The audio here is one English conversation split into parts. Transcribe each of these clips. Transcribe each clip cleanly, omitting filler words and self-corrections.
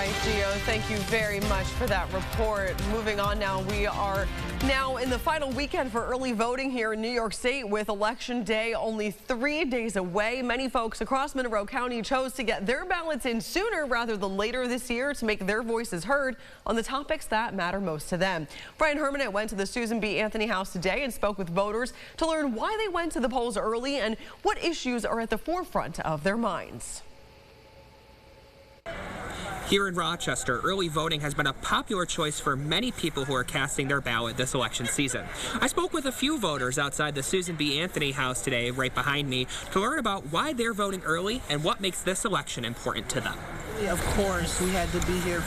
right, Gio, thank you very much for that report. Moving on now, we are now in the final weekend for early voting here in New York State with Election Day only 3 days away. Many folks across Monroe County chose to get their ballots in sooner rather than later this year to make their voices heard on the topics that matter most to them. Brian Hermanette went to the Susan B. Anthony House today and spoke with voters to learn why they went to the polls early and what issues are at the forefront of their minds. Here in Rochester, early voting has been a popular choice for many people who are casting their ballot this election season. I spoke with a few voters outside the Susan B. Anthony House today, right behind me, to learn about why they're voting early and what makes this election important to them. Of course, we had to be here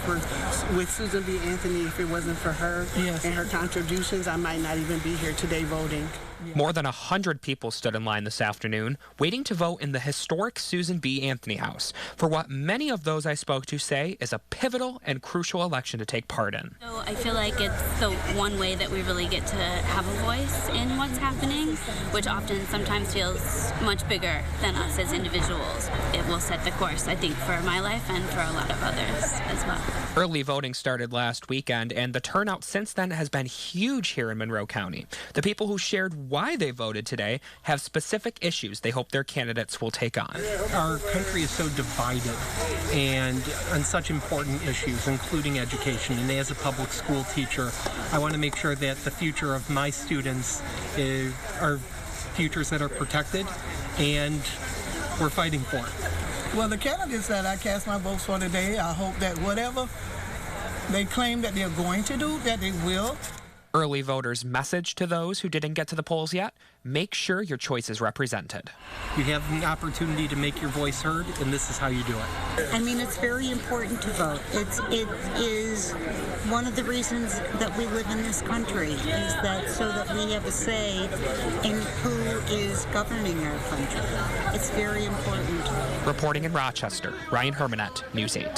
with Susan B. Anthony. If it wasn't for her and her contributions, I might not even be here today voting. More than 100 people stood in line this afternoon, waiting to vote in the historic Susan B. Anthony House for what many of those I spoke to say is a pivotal and crucial election to take part in. So I feel like it's the one way that we really get to have a voice in what's happening, which often sometimes feels much bigger than us as individuals. It will set the course, I think, for my life and for a lot of others as well. Early voting started last weekend, and the turnout since then has been huge here in Monroe County. The people who shared why they voted today have specific issues they hope their candidates will take on. Our country is so divided and on such important issues, including education. And as a public school teacher, I want to make sure that the future of my students are futures that are protected and we're fighting for. Well, the candidates that I cast my votes for today, I hope that whatever they claim that they're going to do, that they will. Early voters' message to those who didn't get to the polls yet: make sure your choice is represented. You have the opportunity to make your voice heard, and this is how you do it. I mean, it's very important to vote. It is one of the reasons that we live in this country, is that so that we have a say in who is governing our country. It's very important. Reporting in Rochester, Brian Hermanette, News 8.